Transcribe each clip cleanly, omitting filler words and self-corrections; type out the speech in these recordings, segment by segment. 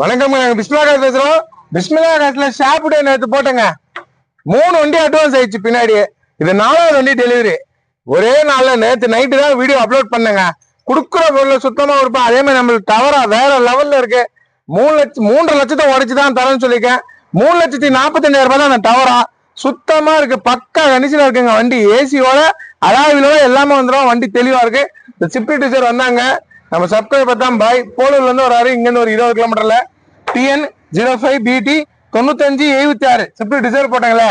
வணக்கம், பிஸ்மிலா காசு பேசுறோம். பிஸ்மிலா காசுல ஷாப்பிட்டே நேற்று போட்டேங்க. 3 வண்டி அட்வான்ஸ் ஆயிடுச்சு பின்னாடி. இது 4வது வண்டி டெலிவரி. ஒரே நாள்ல நேற்று நைட்டு தான் வீடியோ அப்லோட் பண்ணேங்க. குடுக்குற பொருளை சுத்தமா கொடுப்பேன். அதே மாதிரி நம்மளுக்கு டவரா வேற லெவல்ல இருக்கு. 3 லட்சத்தை உடைச்சுதான் தரேன்னு சொல்லியிருக்கேன். 3,45,000 ரூபாய் தான் அந்த டவரா. சுத்தமா இருக்கு, பக்கா கண்டிஷனா இருக்குங்க. வண்டி ஏசியோட அலாவிலோட எல்லாமே வந்துடும். வண்டி தெளிவா இருக்கு. இந்த சிப்டி டீச்சர் வந்தாங்க. நம்ம சப்ஸ்கிரைபர் தான் பாய். போலூர்ல இருந்து வராரு. இங்க இருந்து ஒரு 20 கிலோமீட்டர்ல TN 05BT 9576 சிப்டி டீச்சர் போட்டாங்களே.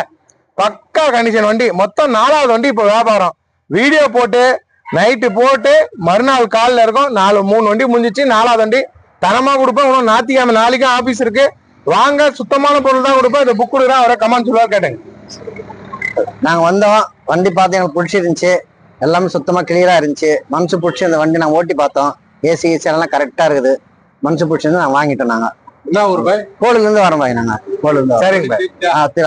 பக்கா கண்டிஷன் வண்டி. மொத்தம் 4வது வண்டி இப்போ வியாபாரம். வீடியோ போட்டு நைட்டு போட்டு மறுநாள் காலில் இருக்கும். 3 வண்டி முடிஞ்சிச்சு. 4வது வண்டி தனமா கொடுப்போம். இன்னும் ஞாயிற்றுக்கிழமை நாளைக்கும் ஆபீஸ் இருக்கு. வாங்க, சுத்தமான பொருள் தான் கொடுப்போம். இந்த புக் கொடுக்குறேன். அவரை கமெண்ட் சொல்லுவா கேட்டேங்க. நாங்க வந்தோம், வண்டி பார்த்து எனக்கு பிடிச்சிருந்துச்சு. எல்லாமே சுத்தமா கிளியரா இருந்துச்சு. மனசு பிடிச்சி அந்த வண்டி நாங்க ஓட்டி பார்த்தோம். ஏசி எல்லாம் கரெக்டா இருக்குது. மனசு பிடிச்சிருந்து நாங்க வாங்கிட்டோம். நாங்க என்ன ஊர் பாய்? கோயில இருந்து வரோம் பாய். நாங்க கோயில இருந்து. சரிங்க பாய்,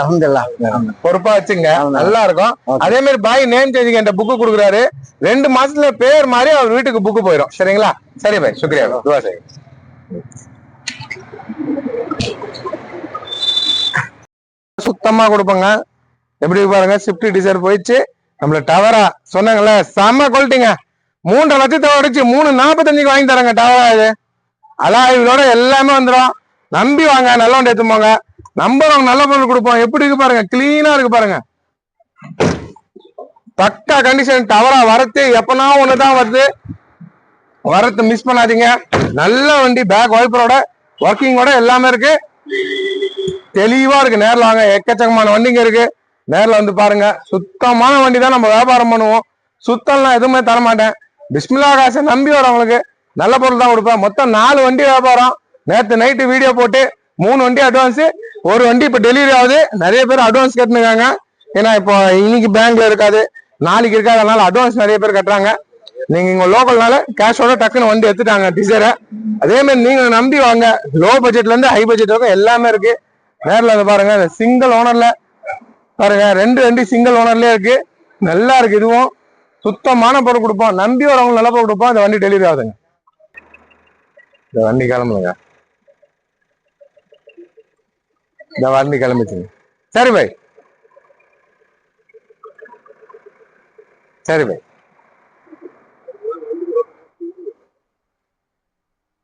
அல்ஹம்துலில்லாஹ். பொறுப்பா வச்சுங்க, நல்லா இருக்கும். அதே மாதிரி பாய் நேம் சேஞ்சிங் என்ற புக்கு கொடுக்குறாரு. 2 மாசத்துல பேர் மாதிரி அவர் வீட்டுக்கு புக்கு போயிடும். சரிங்களா? சரி பாய், சுக்ரியா. துவா செய்யுங்க. சுத்தமா கொடுப்போங்க. எப்படி பாருங்க, ஸ்விஃப்ட் டிசைர் போயிடுச்சு. நம்மள டவரா சொன்னாங்கல்ல, செம்ம குவாலிட்டிங்க. 3 லட்சத்தை உடைச்சு 3,45,000 வாங்கி தரங்க டவரா. இது அலாய்விலோட எல்லாமே வந்துடும். நம்பி வாங்க, நல்ல வண்டி எடுத்துப்போங்க. நம்பர் நல்ல பொருள் கொடுப்போம். எப்படி இருக்கு பாருங்க, கிளீனா இருக்கு பாருங்க. பக்கா கண்டிஷன். டவரா வரத்து எப்பனா ஒண்ணுதான் வருது. வரத்து மிஸ் பண்ணாதீங்க. நல்ல வண்டி, பேக் வைப்பரோட ஒர்க்கிங்கோட எல்லாமே இருக்கு. தெளிவா இருக்கு. நேரில் வாங்க, எக்கச்சக்கமான வண்டிங்க இருக்கு. நேரில் வந்து பாருங்க. சுத்தமான வண்டி தான் நம்ம வியாபாரம் பண்ணுவோம். சுத்தம்லாம் எதுவுமே தரமாட்டேன். பிஸ்மிலா காசை நம்பி வரவங்களுக்கு நல்ல பொருள் தான் கொடுப்பேன். மொத்தம் 4 வண்டி வியாபாரம். நேற்று நைட்டு வீடியோ போட்டு 3 வண்டி அட்வான்ஸ், 1 வண்டி இப்போ டெலிவரி ஆகுது. நிறைய பேர் அட்வான்ஸ் கட்டுனுக்காங்க. ஏன்னா இப்போ இன்னைக்கு பேங்க்ல இருக்காது, நாளைக்கு இருக்காது. அதனால அட்வான்ஸ் நிறைய பேர் கட்டுறாங்க. நீங்க இங்க லோக்கல்னால கேஷோட டக்குன்னு வண்டி எடுத்துட்டாங்க டீச்சரை. அதே மாதிரி நீங்க நம்பி வாங்க. லோ பட்ஜெட்ல இருந்து ஹை பட்ஜெட் வரைக்கும் எல்லாமே இருக்கு. நேரில் வந்து பாருங்க. சிங்கிள் ஓனர்ல பாருங்க, 2 வண்டி சிங்கிள் ஓனர்லயே இருக்கு. நல்லா இருக்கு. இதுவும் சுத்தமான பொருள் கொடுப்போம். நம்பி வரவங்க நல்ல பொருள் கொடுப்போம். இந்த வண்டி டெலிவரி ஆகுதுங்க. இந்த வண்டி கிளம்புங்க. இந்த வண்டி கிளம்பிச்சுங்க. சரி பாய், சரி பாய்,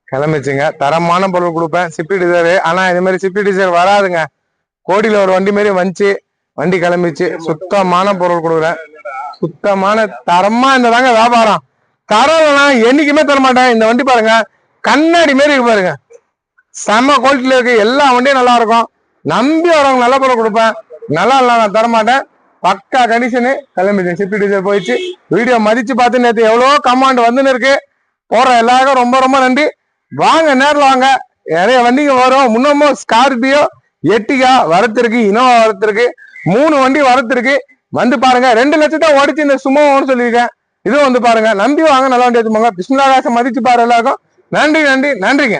கிளம்பிச்சுங்க. தரமான பொருள் கொடுப்பேன். சிப்டி டிசைர். ஆனா இது மாதிரி சிப்டி டிசைர் வராதுங்க. கோடியில ஒரு வண்டி மாதிரி வந்துச்சு, வண்டி கிளம்பிச்சு. சுத்தமான பொருள் கொடுக்குறேன். சுத்தமான தரமா இந்த தாங்க வியாபாரம். தரம்னா என்னைக்குமே தரமாட்டேன். இந்த வண்டி பாருங்க, கண்ணாடி மாரி இருக்கு பாருங்க. செம்ம குவாலிட்டியில இருக்கு. எல்லா வண்டியும் நல்லா இருக்கும். நம்பி வரவங்க நல்ல பொருள் கொடுப்பேன். நல்லா இல்லை நான் தரமாட்டேன். பக்கா கண்டிஷனு. கிளம்பிச்சு. சிப்டி டிசைர் போயிடுச்சு. வீடியோ மதிச்சு பார்த்து நேற்று எவ்வளவோ கமாண்ட் வந்துன்னு இருக்கு. போற எல்லாருக்கும் ரொம்ப ரொம்ப நன்றி. வாங்க, நேரில் வாங்க. நிறைய வண்டிங்க வரும். முன்னமும் ஸ்கார்பியோ, எட்டிகா வரத்திருக்கு, இனோவா வரத்திருக்கு, 3 வண்டி வரத்திருக்கு. வந்து பாருங்க. 2 லட்சத்தை ஓடிச்சு இந்த சும்மான்னு சொல்லியிருக்கேன். இதுவும் வந்து பாருங்க. நம்பி வாங்க, நல்ல வண்டி எடுத்துப்பாங்க. பிஸ்மிலா காசை மதிச்சு பாரு எல்லாருக்கும். நன்றி, நன்றி, நன்றிங்க.